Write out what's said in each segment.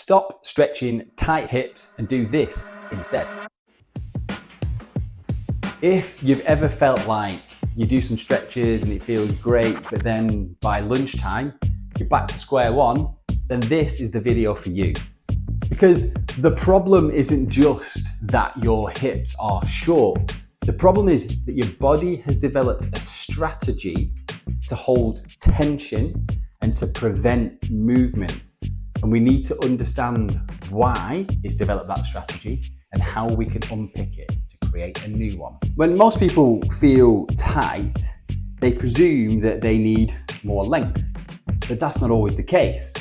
Stop stretching tight hips and do this instead. If you've ever felt like you do some stretches and it feels great, but then by lunchtime, you're back to square one, then this is the video for you. Because the problem isn't just that your hips are short. The problem is that your body has developed a strategy to hold tension and to prevent movement. And we need to understand why it's developed that strategy and how we can unpick it to create a new one. When most people feel tight, they presume that they need more length, but that's not always the case.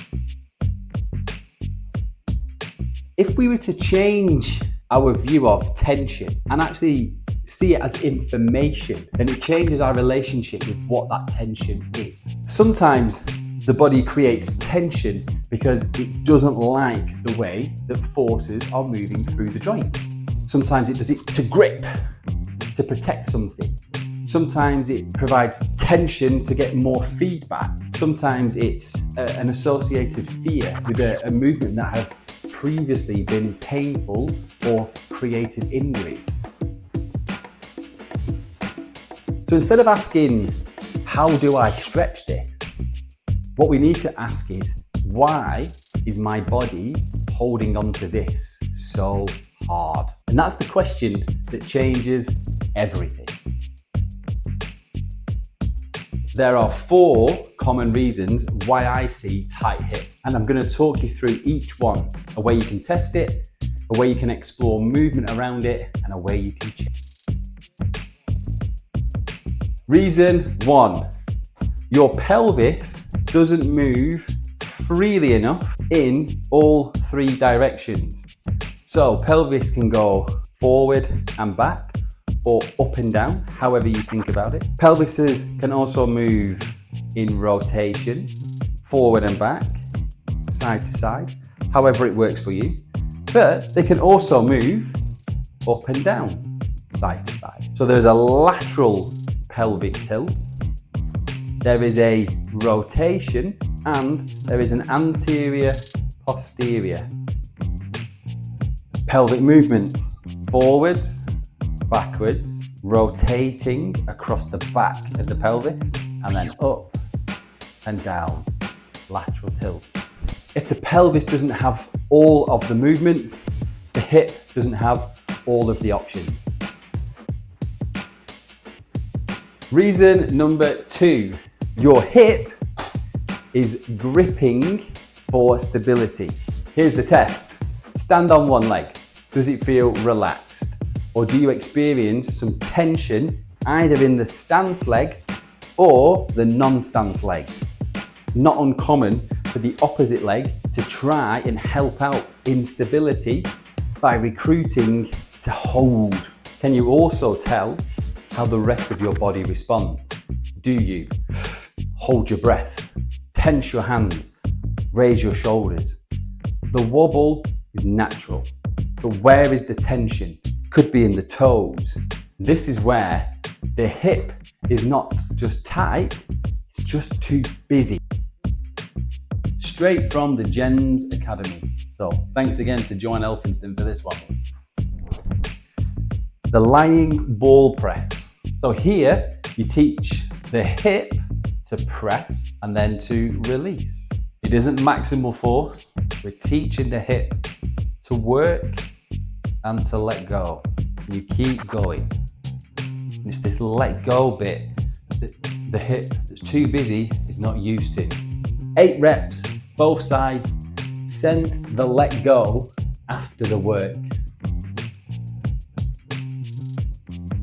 If we were to change our view of tension and actually see it as information, then it changes our relationship with what that tension is. Sometimes the body creates tension because it doesn't like the way that forces are moving through the joints. Sometimes it does it to grip, to protect something. Sometimes it provides tension to get more feedback. Sometimes it's an associated fear with a movement that has previously been painful or created injuries. So instead of asking, how do I stretch this? What we need to ask is, why is my body holding on to this so hard? And that's the question that changes everything. There are 4 common reasons why I see tight hip, and I'm going to talk you through each one, a way you can test it, a way you can explore movement around it, and a way you can change. Reason 1, your pelvis doesn't move freely enough in all 3 directions. So pelvis can go forward and back, or up and down, however you think about it. Pelvises can also move in rotation, forward and back, side to side, however it works for you. But they can also move up and down, side to side. So there's a lateral pelvic tilt, there is a rotation, and there is an anterior posterior. Pelvic movements, forwards, backwards, rotating across the back of the pelvis, and then up and down, lateral tilt. If the pelvis doesn't have all of the movements, the hip doesn't have all of the options. Reason number 2, your hip is gripping for stability. Here's the test. Stand on one leg. Does it feel relaxed? Or do you experience some tension either in the stance leg or the non-stance leg? Not uncommon for the opposite leg to try and help out instability by recruiting to hold. Can you also tell how the rest of your body responds? Do you hold your breath, tense your hands, raise your shoulders? The wobble is natural, but where is the tension? Could be in the toes. This is where the hip is not just tight, it's just too busy. Straight from the Jens Academy. So thanks again to Joanne Elphinston for this one. The lying ball press. So here you teach the hip to press and then to release. It isn't maximal force. We're teaching the hip to work and to let go. You keep going. It's this let go bit that the hip that's too busy is not used to. 8 reps, both sides. Sense the let go after the work.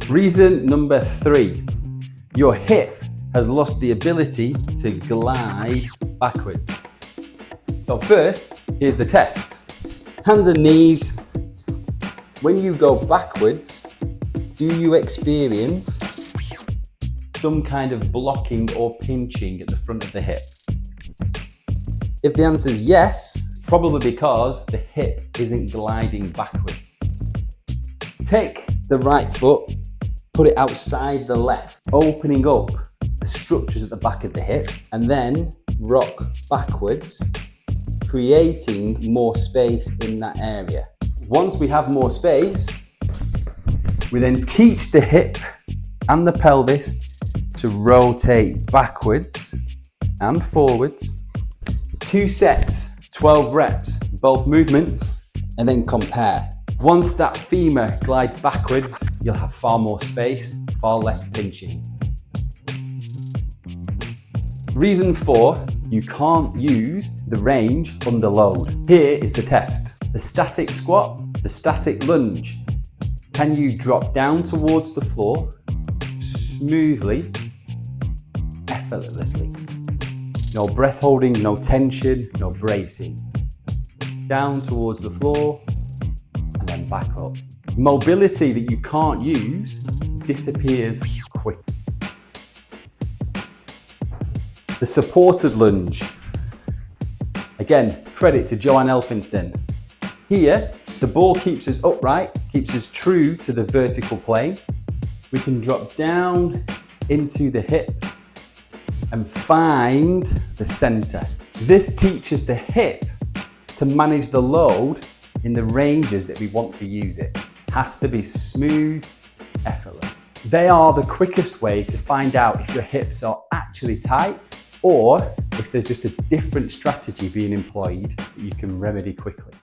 Reason number 3, your hip has lost the ability to glide backwards. So first, here's the test. Hands and knees. When you go backwards, do you experience some kind of blocking or pinching at the front of the hip? If the answer is yes, probably because the hip isn't gliding backwards. Take the right foot, put it outside the left, opening up the structures at the back of the hip, and then rock backwards creating more space in that area. Once we have more space, we then teach the hip and the pelvis to rotate backwards and forwards. 2 sets, 12 reps, both movements, and then compare. Once that femur glides backwards, you'll have far more space, far less pinching. Reason 4, you can't use the range under load. Here is the test. The static squat, the static lunge. Can you drop down towards the floor smoothly, effortlessly? No breath holding, no tension, no bracing. Down towards the floor and then back up. Mobility that you can't use disappears quick. The supported lunge. Again, credit to Joanne Elphinston. Here, the ball keeps us upright, keeps us true to the vertical plane. We can drop down into the hip and find the center. This teaches the hip to manage the load in the ranges that we want to use it. Has to be smooth, effortless. They are the quickest way to find out if your hips are actually tight or if there's just a different strategy being employed that you can remedy quickly.